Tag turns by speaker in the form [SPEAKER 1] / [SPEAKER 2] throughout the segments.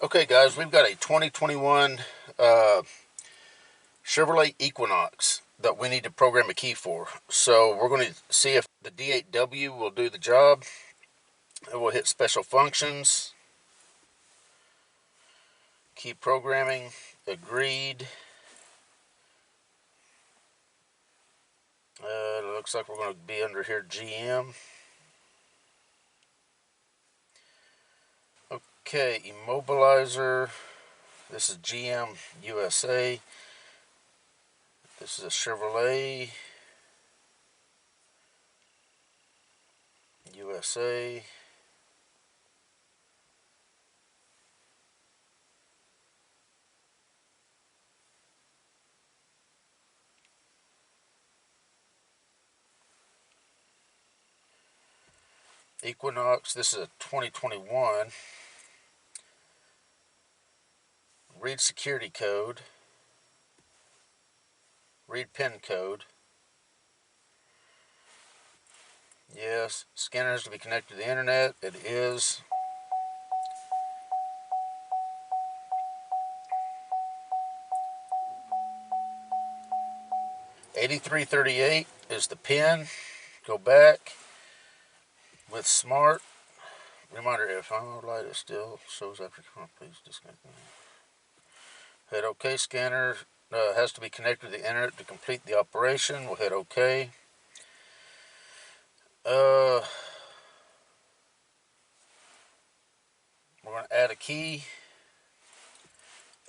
[SPEAKER 1] Okay guys, we've got a 2021 Chevrolet Equinox that we need to program a key for. So we're going to see if the D8W will do the job. And we'll hit special functions, key programming, agreed. It looks like we're going to be under here GM. Okay, immobilizer. This is GM USA. This is a Chevrolet USA. Equinox. This is a 2021. Read security code. Read pin code. Yes. Scanner is to be connected to the internet. It is. $83.38 is the pin. Go back with smart. Reminder, if on light it still shows after please disconnect. Hit OK. Scanner has to be connected to the internet to complete the operation. We'll hit OK. We're going to add a key.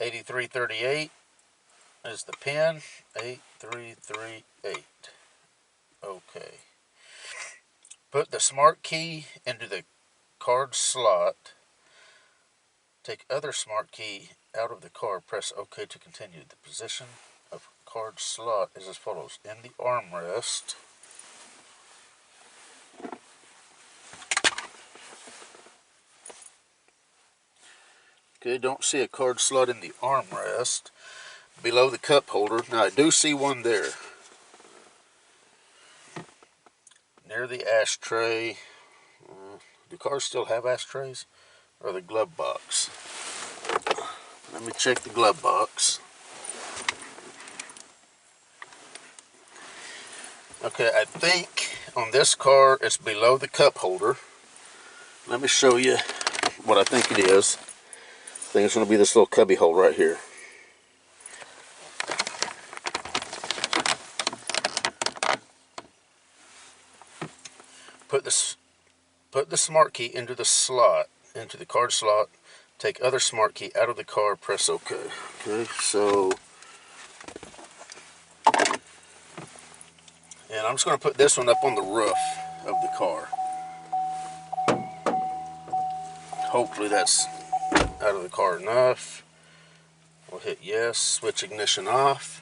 [SPEAKER 1] 8338 is the pin. 8338. OK. Put the smart key into the card slot. Take other smart key out of the card. Press OK to continue. The position of card slot is as follows. In the armrest. Okay, don't see a card slot in the armrest. Below the cup holder. Now I do see one there. Near the ashtray. Do cars still have ashtrays? Or the glove box? Let me check the glove box. Okay, I think on this car it's below the cup holder. Let me show you what I think it is. I think it's going to be this little cubby hole right here. Put the smart key into the slot, into the card slot. Take other smart key out of the car. Press OK. Okay, so, and I'm just going to put this one up on the roof of the car. Hopefully that's out of the car enough. We'll hit yes. Switch ignition off.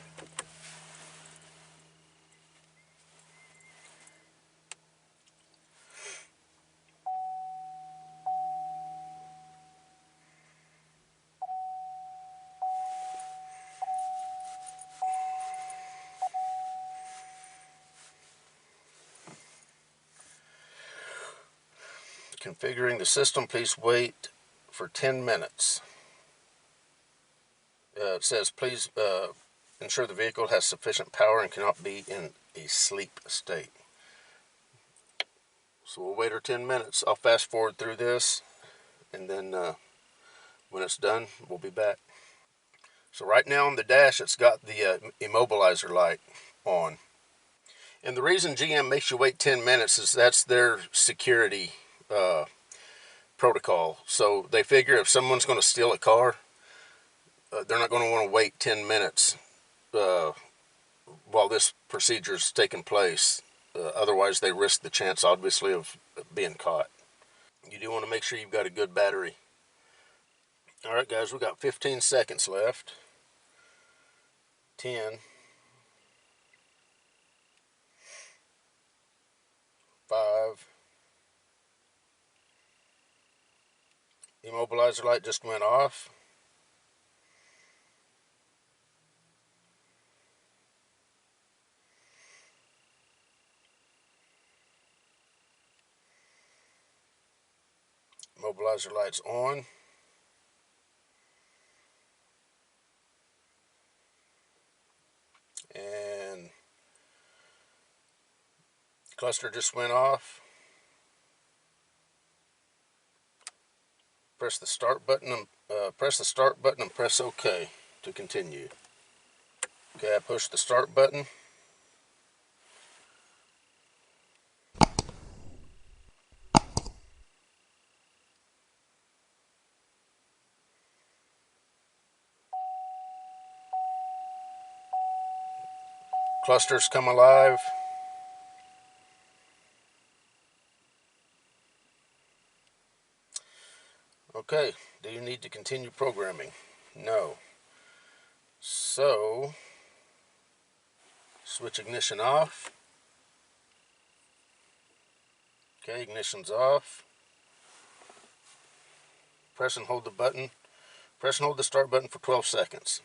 [SPEAKER 1] Configuring the system, please wait for 10 minutes. It says, please ensure the vehicle has sufficient power and cannot be in a sleep state. So we'll wait our 10 minutes. I'll fast forward through this, and then when it's done, we'll be back. So right now on the dash, it's got the immobilizer light on. And the reason GM makes you wait 10 minutes is that's their security protocol. So they figure if someone's going to steal a car, they're not going to want to wait 10 minutes while this procedure is taking place. Otherwise, they risk the chance, obviously, of being caught. You do want to make sure you've got a good battery. All right, guys, we've got 15 seconds left. 10, 5. Immobilizer light just went off. Immobilizer light's on. Cluster just went off. Press the start button and press OK to continue. Okay, I pushed the start button. Clusters come alive. Okay, do you need to continue programming? No. So, switch ignition off. Okay, ignition's off. Press and hold the button. Press and hold the start button for 12 seconds.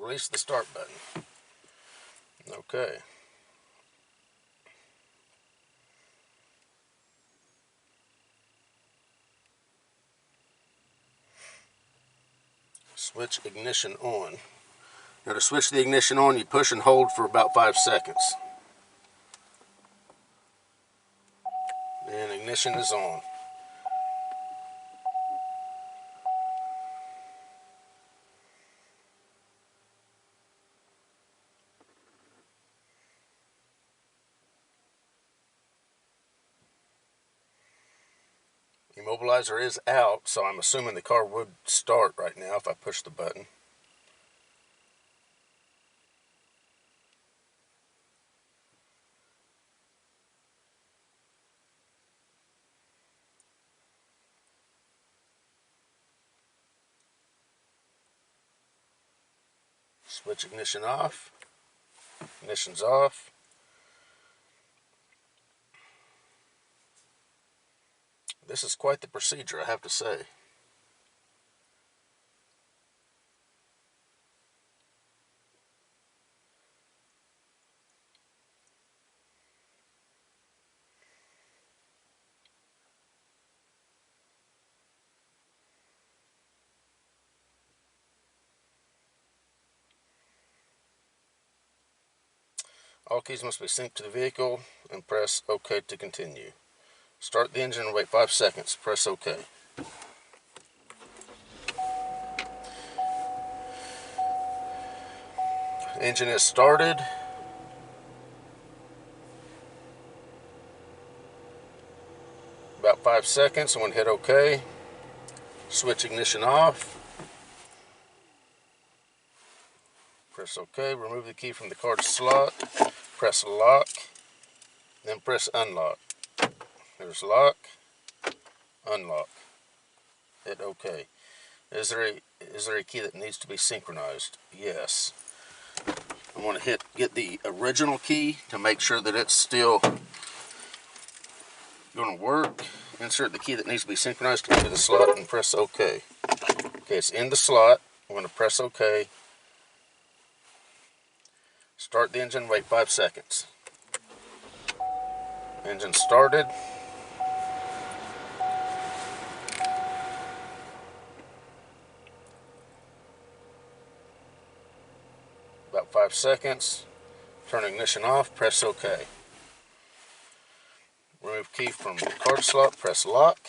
[SPEAKER 1] Release the start button. Okay. Switch ignition on. Now to switch the ignition on, you push and hold for about 5 seconds. And ignition is on. Immobilizer is out, so I'm assuming the car would start right now if I push the button. Switch ignition off. Ignition's off. This is quite the procedure, I have to say. All keys must be synced to the vehicle and press OK to continue. Start the engine and wait 5 seconds. Press OK. Engine is started. About 5 seconds. I'm going to hit OK. Switch ignition off. Press OK. Remove the key from the card slot. Press lock. Then press unlock. There's lock. Unlock. Hit OK. Is there a key that needs to be synchronized? Yes. I'm going to get the original key to make sure that it's still going to work. Insert the key that needs to be synchronized into the slot and press OK. Okay, it's in the slot. I'm going to press OK. Start the engine, wait 5 seconds. Engine started. About 5 seconds. Turn ignition off, press OK. Remove key from the card slot, press lock.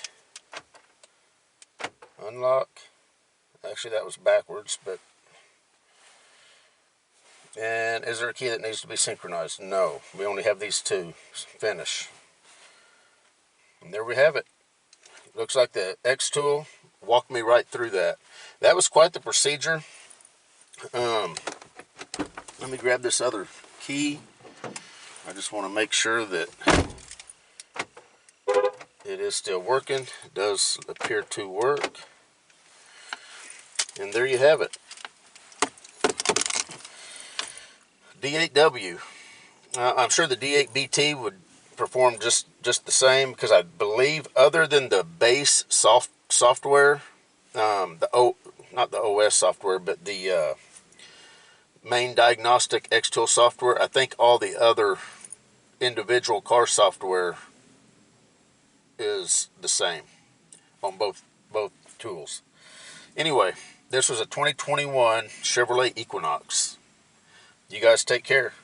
[SPEAKER 1] Unlock. Actually, that was backwards, but... And is there a key that needs to be synchronized? No. We only have these two. Finish. And there we have it. Looks like the Xtool walked me right through that. That was quite the procedure. Let me grab this other key. I just want to make sure that it is still working. It does appear to work. And there you have it. D8W. I'm sure the D8BT would perform just the same, because I believe other than the base software, not the OS software, but the main diagnostic Xtool software, I think all the other individual car software is the same on both tools. Anyway, this was a 2021 Chevrolet Equinox. You guys take care.